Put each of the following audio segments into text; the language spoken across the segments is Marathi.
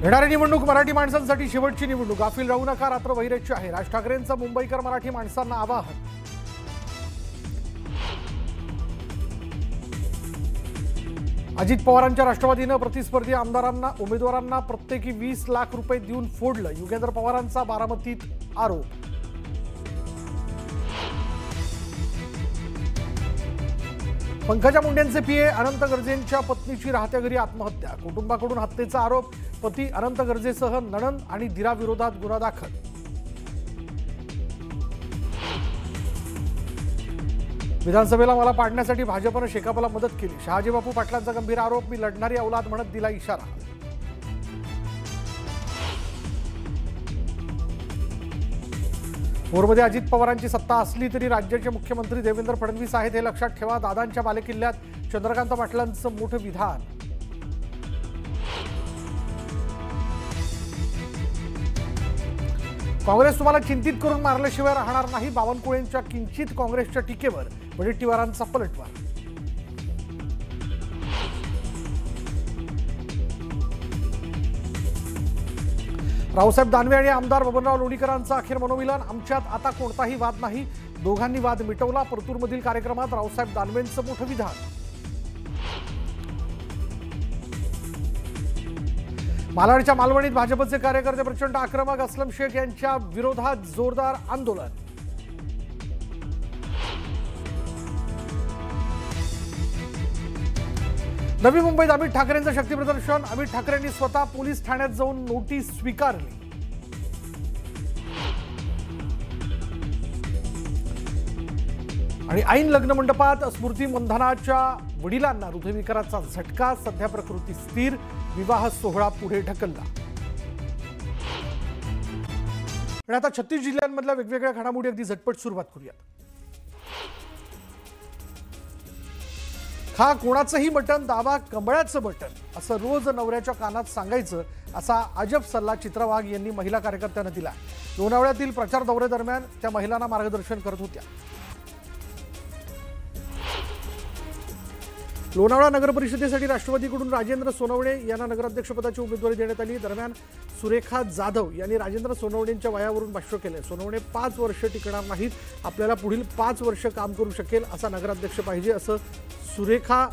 येणारी निवडणूक मराठी माणसांसाठी शेवटची निवडणूक. गाफील राहू नका, रात्र वैराची आहे. राज ठाकरेंचं मुंबईकर मराठी माणसांना आवाहन. अजित पवारांच्या राष्ट्रवादीनं प्रतिस्पर्धी आमदारांना उमेदवारांना प्रत्येकी 20 लाख रुपये देऊन फोडलं. युगेंद्र पवारांचा बारामतीत आरोप. पंकजा मुंडेंचे पीए अनंत गर्जेंच्या पत्नीची राहत्या घरी आत्महत्या. कुटुंबाकडून हत्येचा आरोप. पती अनंत गर्जेसह नणंद आणि दिराविरोधात गुन्हा दाखल. विधानसभेला मला पाडण्यासाठी भाजपनं शेकापला मदत केली. शहाजी बापू पाटलांचा गंभीर आरोप. मी लढणारी औलाद म्हणत दिला इशारा. भोरमध्ये अजित पवारांची सत्ता असली तरी राज्याचे मुख्यमंत्री देवेंद्र फडणवीस आहेत हे लक्षात ठेवा. दादांच्या बालेकिल्ल्यात चंद्रकांत पाटलांचं मोठं विधान. काँग्रेस तुम्हाला चिंतित करून मारल्याशिवाय राहणार नाही. बावनकुळेंच्या किंचित काँग्रेसच्या टीकेवर वडेट्टीवारांचा पलटवार. रावसाहेब दानवे आणि आमदार बबनराव लोणीकरांचा अखेर मनोमिलन. आमच्यात आता कोणताही वाद नाही. दोघांनी वाद मिटवला. परतूरमधील कार्यक्रमात रावसाहेब दानवेंचं मोठं विधान. मालाडच्या मालवणीत भाजपचे कार्यकर्ते प्रचंड आक्रमक. असलम शेख यांच्या विरोधात जोरदार आंदोलन. नवी मुंबईत अमित ठाकरेंचं शक्ती प्रदर्शन. अमित ठाकरेंनी स्वतः पोलीस ठाण्यात जाऊन नोटीस स्वीकारली. आणि ऐन लग्न मंडपात स्मृती मंधानाच्या वडिलांना हृदयविकाराचा झटका. सध्या प्रकृती स्थिर. विवाह सोहळा पुढे ढकलला. आणि आता 36 जिल्ह्यांमधल्या वेगवेगळ्या घडामोडी अगदी झटपट सुरुवात करूयात. खा कोणाचंही मटण, दावा कमळाचं बटन, असं रोज नवऱ्याच्या कानात सांगायचं असा अजब सल्ला चित्रा वाघ यांनी महिला कार्यकर्त्यांना दिला. लोणावळ्यातील प्रचार दौऱ्यादरम्यान त्या महिलांना मार्गदर्शन करत होत्या. लोणावळा नगर परिषदेसाठी राष्ट्रवादीकडून राजेंद्र सोनवणे यांना नगराध्यक्षपदाची उमेदवारी देण्यात आली. दरम्यान सुरेखा जाधव यांनी राजेंद्र सोनवणेंच्या वयावरून भाष्य केले. सोनवणे 5 वर्ष टिकणार नाहीत. आपल्याला पुढील 5 वर्ष काम करू शकेल असा नगराध्यक्ष पाहिजे असं सुरेखा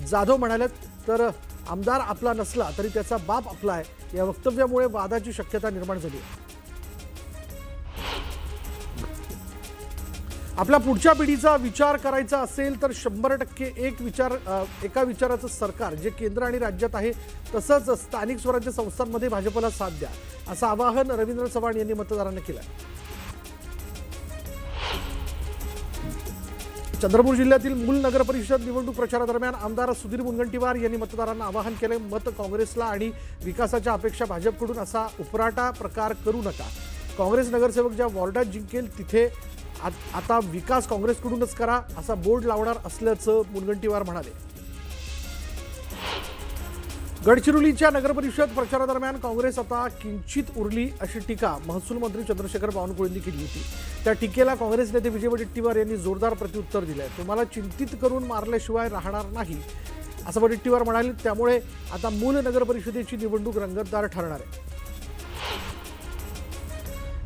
जाधव म्हणाल्यात. तर आमदार आपला नसला तरी त्याचा बाप आपला आहे या वक्तव्यामुळे वादाची शक्यता निर्माण झाली. आपल्या पुढच्या पिढीचा विचार करायचा असेल तर 100% एका विचाराचं सरकार जे केंद्र आणि राज्यात आहे तसंच स्थानिक स्वराज्य संस्थांमध्ये भाजपला साथ द्या असं आवाहन रवींद्र चव्हाण यांनी मतदारांना केलं. चंद्रपूर जिल्ह्यातील मूल नगर परिषद निवडणूक प्रचारादरम्यान आमदार सुधीर मुनगंटीवार यांनी मतदारांना आवाहन केले. मत काँग्रेसला आणि विकासाच्या अपेक्षा भाजपकडून असा उपराटा प्रकार करू नका. काँग्रेस नगरसेवक ज्या वॉर्डात जिंकेल तिथे आता विकास काँग्रेसकडूनच करा असा बोर्ड लावणार असल्याचं मुनगंटीवार म्हणाले. गडचिरोलीच्या नगरपरिषद प्रचारादरम्यान काँग्रेस आता किंचित उरली अशी टीका महसूल मंत्री चंद्रशेखर बावनकुळेंनी केली होती. त्या टीकेला काँग्रेस नेते विजय वडेट्टीवार यांनी जोरदार प्रत्युत्तर दिलंय. तुम्हाला चिंतित करून मारल्याशिवाय राहणार नाही असं वडेट्टीवार म्हणाले. त्यामुळे आता मूल नगरपरिषदेची निवडणूक रंगतदार ठरणार आहे.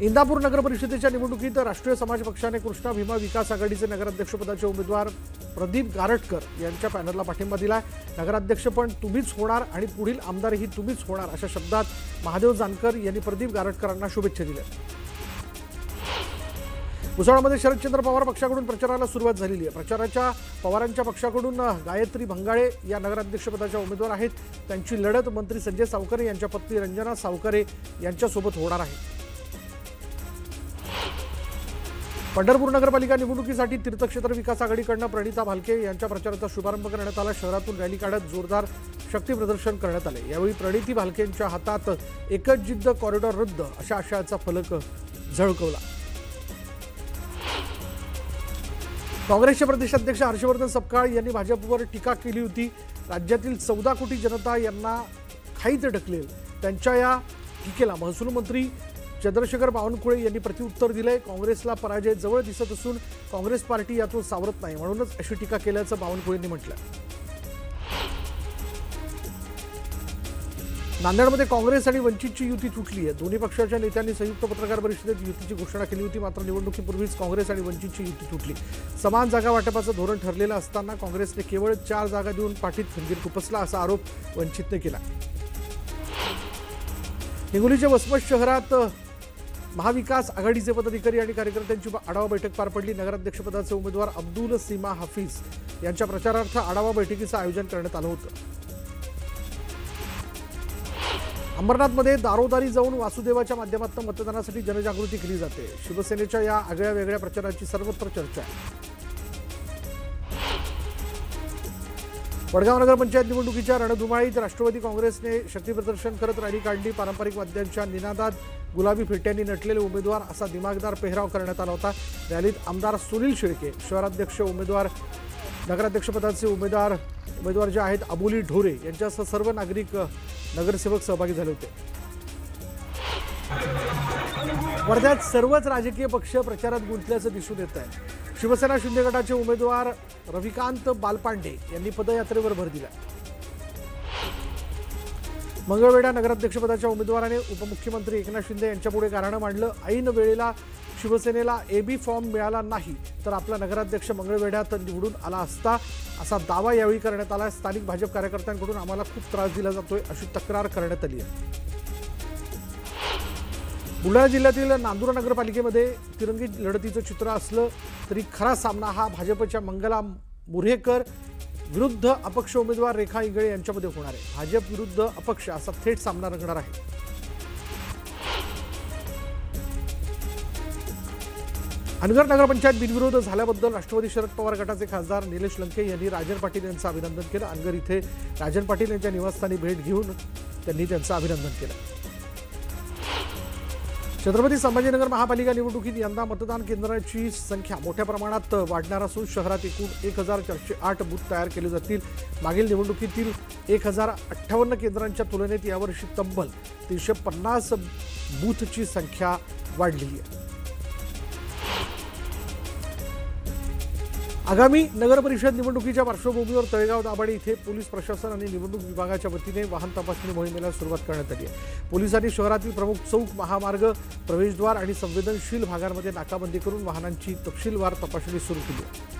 इंदापूर नगर परिषदेच्या निवडणुकीत राष्ट्रीय समाज पक्षाने कृष्णा भीमा विकास आघाडीचे नगराध्यक्षपदाचे उमेदवार प्रदीप गारटकर यांच्या पॅनलला पाठिंबा दिला. नगराध्यक्ष पण तुम्हीच होणार आणि पुढील आमदारही तुम्हीच होणार अशा शब्दात महादेव जानकर यांनी प्रदीप गारटकरांना शुभेच्छा दिल्या. भुसावळमध्ये शरदचंद्र पवार पक्षाकडून प्रचाराला सुरुवात झालेली आहे. प्रचाराच्या पवारांच्या पक्षाकडून गायत्री भंगाळे या नगराध्यक्षपदाच्या उमेदवार आहेत. त्यांची लढत मंत्री संजय सावकारे यांच्या पत्नी रंजना सावकारे यांच्यासोबत होणार आहे. पंढरपूर नगरपालिका निवडणुकीसाठी तीर्थक्षेत्र विकास आघाडीकडून प्रणिता भालके यांच्या प्रचाराचा शुभारंभ करण्यात आला. शहरातून रॅली काढत जोरदार शक्ती प्रदर्शन करण्यात आले. यावेळी प्रणिती भालकेंच्या हातात एकच जिद्द कॉरिडॉर रद्द अशा आशयाचा फलक झळकवला. काँग्रेसचे प्रदेशाध्यक्ष हर्षवर्धन सपकाळ यांनी भाजपवर टीका केली होती. राज्यातील 14 कोटी जनता यांना खाईत ढकलेल त्यांच्या या टीकेला महसूल मंत्री चंद्रशेखर बावनकुळे यांनी प्रत्युत्तर दिले. काँग्रेसला पराजय जवळ दिसत असून काँग्रेस पार्टी यातून सावरत नाही म्हणूनच अशी टीका केल्याचं बावनकुळेंनी म्हटलं. नांदेडमध्ये काँग्रेस आणि वंचितची युती तुटली आहे। दोन्ही पक्षाच्या नेत्यांनी संयुक्त पत्रकार परिषदेत युतीची घोषणा केली होती, मात्र निवडणुकीपूर्वीच काँग्रेस आणि वंचितची युती तुटली। समान जागा वाटपाचं धोरण ठरलेलं असताना काँग्रेसने केवळ 4 जागा देऊन पाठीत खंजीर खुपसला असा आरोप वंचितने केला। हिंगोलीच्या वसमत शहरात महाविकास आघाडीचे पदाधिकारी आणि कार्यकर्त्यांची आढावा बैठक पार पडली। नगराध्यक्षपदाचे उमेदवार अब्दुल सीमा हाफिज यांच्या प्रचारार्थ आढावा बैठकीचं आयोजन करण्यात आलं होतं। अंबरनाथमध्ये दारोदारी जाऊन वासुदेवाच्या माध्यमातून मतदानासाठी जनजागृती केली जाते। शिवसेनेच्या या आगळ्या वेगळ्या प्रचाराची सर्वत्र चर्चा आहे। वडगाव नगर पंचायत निवडणुकीच्या रणधुमाळीत राष्ट्रवादी काँग्रेसने शक्तीप्रदर्शन करत रॅली काढली। पारंपरिक वाद्यांच्या निनादात गुलाबी फेट्यांनी नटलेले उमेदवार असा दिमागदार पेहराव करण्यात आला होता। रॅलीत आमदार सुनील शेळके, शहराध्यक्ष उमेदवार, नगराध्यक्षपदाचे उमेदवार जे आहेत अबोली ढोरे यांच्यासह सर्व नागरिक, नगरसेवक सहभागी झाले होते। वर्ध्यात सर्वच राजकीय पक्ष प्रचारात गुंतल्याचं दिसून येत आहे। शिवसेना शिंदे गटाचे उमेदवार रविकांत बालपांडे यांनी पदयात्रेवर भर दिला। मंगळवेढा नगराध्यक्षपदाच्या उमेदवाराने उपमुख्यमंत्री एकनाथ शिंदे यांच्यापुढे गाऱ्हाणं मांडलं। ऐन वेळेला शिवसेनेला AB फॉर्म मिळाला नाही तर आपला नगराध्यक्ष मंगळवेढ्यात निवडून आला असता असा दावा यावेळी करण्यात आला। स्थानिक भाजप कार्यकर्त्यांकडून आम्हाला खूप त्रास दिला जातोय अशी तक्रार करण्यात आली आहे। बुलढाणा जिल्ह्यातील नांदुरा नगरपालिकेमध्ये तिरंगी लढतीचं चित्र असलं तरी खरा सामना हा भाजपच्या मंगला मुर्हेकर विरुद्ध अपक्ष उमेदवार रेखा इंगळे यांच्यामध्ये होणार आहे। भाजप विरुद्ध अपक्ष असा थेट सामना रंगणार आहे। अनगर नगरपंचायत बिनविरोध झाल्याबद्दल राष्ट्रवादी शरद पवार गटाचे खासदार निलेश लंके यांनी राजन पाटील यांचं अभिनंदन केलं। अनगर इथे राजन पाटील यांच्या निवासस्थानी भेट घेऊन त्यांनी त्यांचं अभिनंदन केलं। छत्रपती संभाजीनगर महापालिका निवडणुकीत यंदा मतदान केंद्रांची संख्या मोठ्या प्रमाणात वाढणार असून शहरात एकूण 1408 बूथ तयार केले जातील। मागील निवडणुकीतील 1058 केंद्रांच्या तुलनेत यावर्षी तब्बल 350 बूथची संख्या वाढली आहे। आगामी नगर परिषद निवडणुकीच्या पार्श्वभूमीवर तळेगाव दाभाडे इथे पोलीस प्रशासन आणि निवडणूक विभागाच्या वतीने वाहन तपासणी मोहिमेला सुरुवात करण्यात आली आहे। पोलिसांनी शहरातील प्रमुख चौक, महामार्ग, प्रवेशद्वार आणि संवेदनशील भागांमध्ये नाकाबंदी करून वाहनांची तपशीलवार तपासणी सुरू केली आहे।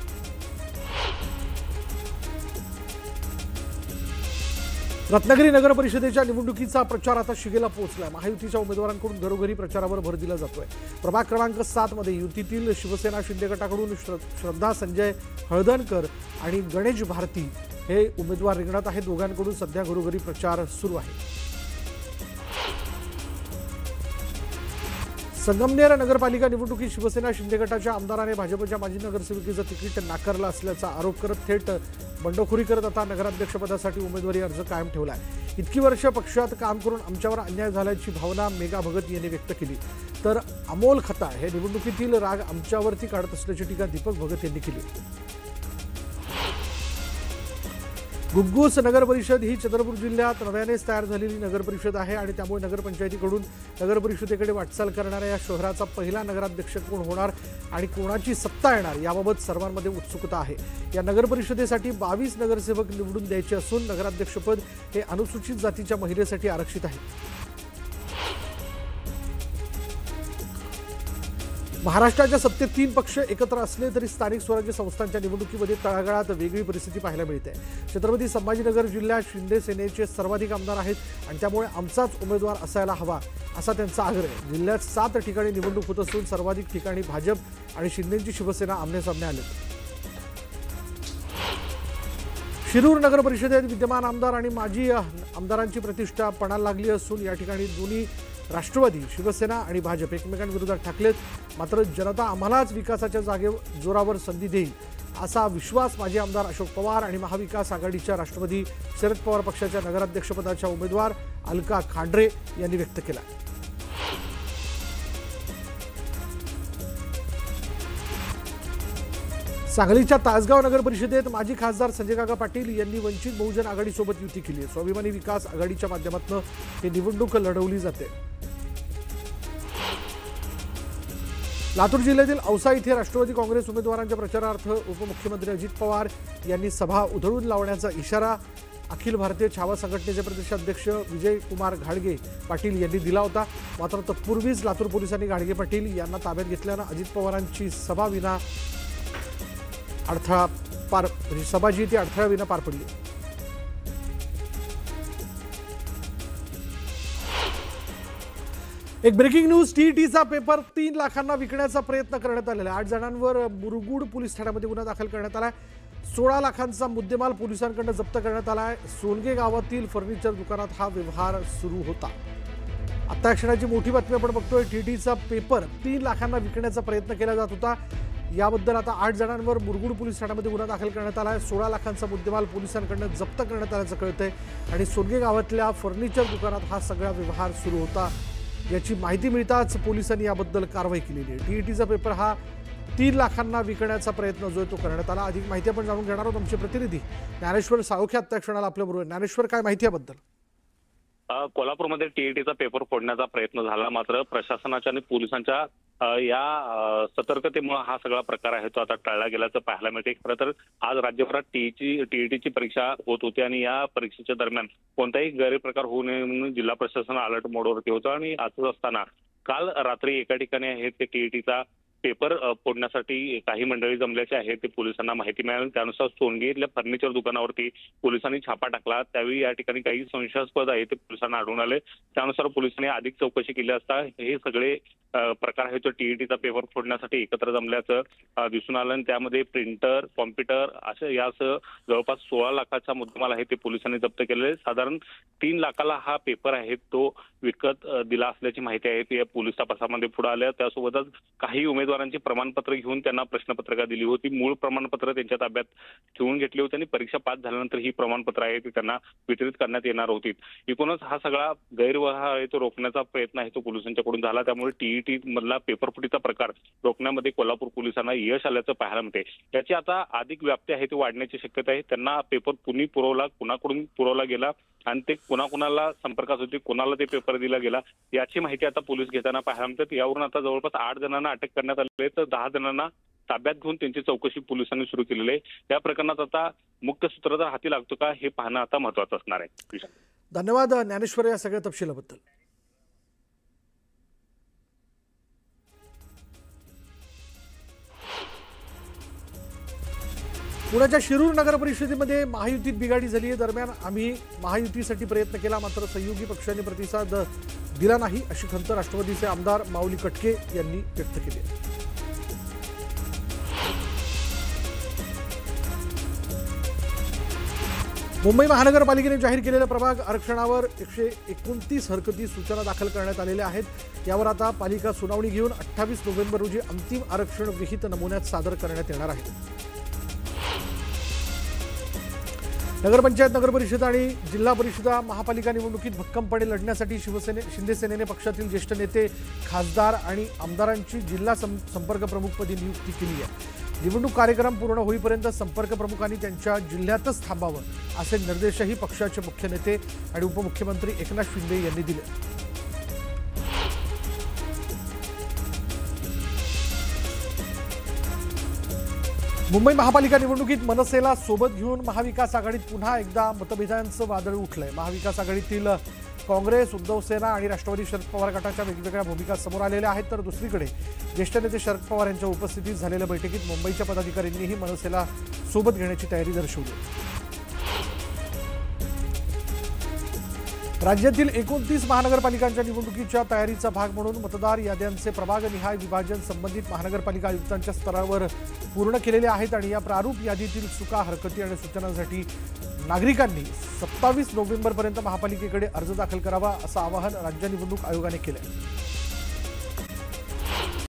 रत्नागिरी नगर परिषदेच्या निवडणुकीचा प्रचार आता शिगेला पोहोचलाय। महायुतीच्या उमेदवारांकडून घरोघरी प्रचारावर भर दिला जातोय। प्रभाग क्रमांक 7 मध्ये युतीतील शिवसेना शिंदे गटाकडून श्रद्धा संजय हळदणकर आणि गणेश भारती हे उमेदवार रिंगणात आहेत। दोघांकडून सध्या घरोघरी प्रचार सुरू आहे। संगमनेर नगरपालिका निवडणुकीत शिवसेना शिंदे गटाच्या आमदाराने भाजपच्या माजी नगरसेविकेचं तिकीट नाकारलं असल्याचा आरोप करत थेट बंडखोरी करत आता नगराध्यक्षपदासाठी उमेदवारी अर्ज कायम ठेवला आहे। इतकी वर्ष पक्षात काम करून आमच्यावर अन्याय झाल्याची भावना मेघा भगत यांनी व्यक्त केली, तर अमोल खताळ हे निवडणुकीतील राग आमच्यावरती काढत असल्याची टीका दीपक भगत यांनी केली। गुग्गूस नगर परिषद ही चंद्रपूर जिल्ह्यात नव्यानेच तयार झालेली नगर परिषद आहे आणि त्यामुळे नगरपंचायतीकडून नगर परिषदेकडे वाटचाल करणाऱ्या या शहराचा पहिला नगराध्यक्ष कोण होणार आणि कोणाची सत्ता येणार याबाबत सर्वांमध्ये उत्सुकता आहे। या नगर परिषदेसाठी 22 नगरसेवक निवडून द्यायचे असून नगराध्यक्षपद हे अनुसूचित जातीच्या महिलेसाठी आरक्षित आहे। महाराष्ट्राच्या सत्तेत 3 पक्ष एकत्र असले तरी स्थानिक स्वराज्य संस्थांच्या निवडणुकीमध्ये तळागाळात वेगळी परिस्थिती पाहायला मिळते। छत्रपती संभाजीनगर जिल्ह्यात शिंदे सेनेचे सर्वाधिक आमदार आहेत आणि त्यामुळे आमचाच उमेदवार असायला हवा असा त्यांचा आग्रह आहे। जिल्ह्यात 7 ठिकाणी निवडणूक होत असून सर्वाधिक ठिकाणी भाजप आणि शिंदेची शिवसेना आमनेसामने आले। शिरूर नगर परिषदेत विद्यमान आमदार आणि माजी आमदारांची प्रतिष्ठा पणाला लागली असून या ठिकाणी दोन्ही राष्ट्रवादी, शिवसेना आणि भाजप एकमेकांविरोधात ठाकलेत। मात्र जनता आम्हालाच विकासाच्या जोरावर संधी देईल असा विश्वास माजी आमदार अशोक पवार आणि महाविकास आघाडीच्या राष्ट्रवादी शरद पवार पक्षाच्या नगराध्यक्षपदाच्या उमेदवार अलका खांड्रे यांनी व्यक्त केला। सांगलीच्या तासगाव नगर परिषदेत माजी खासदार संजय काका पाटील यांनी वंचित बहुजन आघाडीसोबत युती केली आहे। स्वाभिमानी विकास आघाडीच्या माध्यमातून ही निवडणूक लढवली जाते। लातूर जिल्ह्यातील औसा इथे राष्ट्रवादी काँग्रेस उमेदवारांच्या प्रचारार्थ उपमुख्यमंत्री अजित पवार यांनी सभा उधळून लावण्याचा इशारा अखिल भारतीय छावा संघटनेचे प्रदेशाध्यक्ष विजय कुमार घाडगे पाटील यांनी दिला होता। मात्र तत्पूर्वीच लातूर पोलिसांनी घाडगे पाटील यांना ताब्यात घेतल्यानं अजित पवारांची सभा विना अडथळा पार सभा जी ती अडथळाविना पार पडली। एक ब्रेकिंग न्यूज, टीईटीचा पेपर 3 लाखांना विकण्याचा प्रयत्न करण्यात आलेला आहे। 8 जणांवर मुरगुड पोलीस ठाण्यामध्ये गुन्हा दाखल करण्यात आला आहे। 16 लाखांचा मुद्देमाल पोलिसांकडून जप्त करण्यात आला आहे। सोनगे गावातील फर्निचर दुकानात हा व्यवहार सुरू होता। आता क्षणाची मोठी बातमी आपण बघतोय, टीईटीचा पेपर 3 लाखांना विकण्याचा प्रयत्न केला जात होता। याबद्दल आता 8 जणांवर मुरगुड पोलीस ठाण्यामध्ये गुन्हा दाखल करण्यात आला आहे। 16 लाखांचा मुद्देमाल पोलिसांकडून जप्त करण्यात आल्याचं कळतंय आणि सोनगे गावातल्या फर्निचर दुकानात हा सगळा व्यवहार सुरू होता। याची माहिती मिळताच पोलिसांनी याबद्दल कारवाई केलेली आहे। टीईटीचा पेपर हा 3 लाखांना विकण्याचा प्रयत्न जो आहे तो करण्यात आला। अधिक माहिती आपण जाणून घेणार आहोत। आमचे प्रतिनिधी ज्ञानेश्वर साळोखे आता क्षणाला आपल्याबरोबर। ज्ञानेश्वर, काय माहिती याबद्दल? कोल्हापूरमध्ये टीईटीचा पेपर फोडण्याचा प्रयत्न झाला, मात्र प्रशासनाच्या आणि पोलिसांच्या या सतर्कतेमुळे हा सगळा प्रकार आहे तो आता टळला गेल्याचं पाहायला मिळते। खरं तर आज राज्यभरात टीईटीची परीक्षा होत होती आणि या परीक्षेच्या दरम्यान कोणताही गैरप्रकार होऊ नये म्हणून जिल्हा प्रशासन अलर्ट मोडवरती होतं आणि असंच असताना काल रात्री एका ठिकाणी आहे ते टीईटीचा पेपर फोडण्यासाठी काही मंडळी जमल्याचे आहे ते पोलिसांना माहिती मिळाली। त्यानुसार सोनगे इथल्या फर्निचर दुकानावरती पोलिसांनी छापा टाकला। त्यावेळी या ठिकाणी काही संशयास्पद आहे ते पोलिसांना आढळून आले। त्यानुसार पोलिसांनी अधिक चौकशी केली असता हे सगळे प्रकार आहे तो टीईटीचा पेपर फोडण्यासाठी एकत्र जमल्याचं दिसून आलं आणि त्यामध्ये प्रिंटर, कॉम्प्युटर असं यासह जवळपास 16 लाखाचा मुद्देमाल आहे ते पोलिसांनी जप्त केलेले। साधारण 3 लाखाला हा पेपर आहे तो विकत दिला असल्याची माहिती आहे ती पोलीस तपासामध्ये पुढे आल्या। त्यासोबतच काही उमेदवारांची प्रमाणपत्र घेऊन त्यांना प्रश्नपत्रिका दिली होती। मूळ प्रमाणपत्र त्यांच्या ताब्यात ठेवून घेतली होती आणि परीक्षा पास झाल्यानंतर ही प्रमाणपत्र आहे ती त्यांना वितरित करण्यात येणार होती। एकूणच हा सगळा गैरव्यवहार आहे तो रोखण्याचा प्रयत्न आहे तो पोलिसांच्याकडून झाला। त्यामुळे टीईटी मधला पेपर फुटीचा प्रकार रोखण्यामध्ये कोल्हापूर पोलिसांना यश आल्याचं पाहायला मिळते। याची आता अधिक व्याप्ती आहे ती वाढण्याची शक्यता आहे। त्यांना पेपर कुणी पुरवला, कुणाकडून पुरवला गेला आणि ते कुणाकुणाला संपर्कात होते, कुणाला ते पेपर दिला गेला याची माहिती आता पोलीस घेताना पाहायला मिळतात। यावरून आता जवळपास 8 जणांना अटक करण्यात आली आहे तर 10 जणांना ताब्यात घेऊन त्यांची चौकशी पोलिसांनी सुरू केलेली आहे। या प्रकरणात आता मुख्य सूत्रधार हाती लागतो का हे पाहणं आता महत्त्वाचं असणार आहे। धन्यवाद ज्ञानेश्वर या सगळ्या तपशिलाबद्दल। पुण्याच्या शिरूर नगर परिषदेमध्ये महायुतीत बिघाडी झाली आहे। दरम्यान आम्ही महायुतीसाठी प्रयत्न केला मात्र सहयोगी पक्षांनी प्रतिसाद दिला नाही अशी खंत राष्ट्रवादीचे आमदार माऊली कटके यांनी व्यक्त केली आहे। मुंबई महानगरपालिकेने जाहीर केलेल्या प्रभाग आरक्षणावर 129 हरकती सूचना दाखल करण्यात आलेल्या आहेत। यावर आता पालिका सुनावणी घेऊन 28 नोव्हेंबर रोजी अंतिम आरक्षण विहित नमुन्यात सादर करण्यात येणार आहे। नगरपंचायत, नगरपरिषद आणि जिल्हा परिषद महापालिका निवडणुकीत भक्कमपणे लढण्यासाठी शिंदे सेनेने पक्षातील ज्येष्ठ नेते, खासदार आणि आमदारांची जिल्हा संपर्क प्रमुखपदी नियुक्ती केली आहे। निवडणूक कार्यक्रम पूर्ण होईपर्यंत संपर्क प्रमुखांनी त्यांच्या जिल्ह्यातच थांबावं असे निर्देशही पक्षाचे मुख्य नेते आणि उपमुख्यमंत्री एकनाथ शिंदे यांनी दिले। मुंबई महापालिका निवडणुकीत मनसेला सोबत घेऊन महाविकास आघाडीत पुन्हा एकदा मतभेदांचं वादळ उठलंय। महाविकास आघाडीतील काँग्रेस, उद्धव सेना आणि राष्ट्रवादी शरद पवार गटाच्या वेगवेगळ्या भूमिका समोर आलेल्या आहेत तर दुसरीकडे ज्येष्ठ नेते शरद पवार यांच्या उपस्थितीत झालेल्या बैठकीत मुंबईच्या पदाधिकाऱ्यांनीही मनसेला सोबत घेण्याची तयारी दर्शवली। राज्यातील 29 महानगरपालिकांच्या निवडणुकीच्या तयारीचा भाग म्हणून मतदार याद्यांचे प्रभागनिहाय विभाजन संबंधित महानगरपालिका आयुक्तांच्या स्तरावर पूर्ण केलेले आहेत आणि या प्रारूप यादीतील चुका, हरकती आणि सूचनांसाठी नागरिकांनी 27 नोव्हेंबरपर्यंत महापालिकेकडे अर्ज दाखल करावा असं आवाहन राज्य निवडणूक आयोगाने केलं आहे।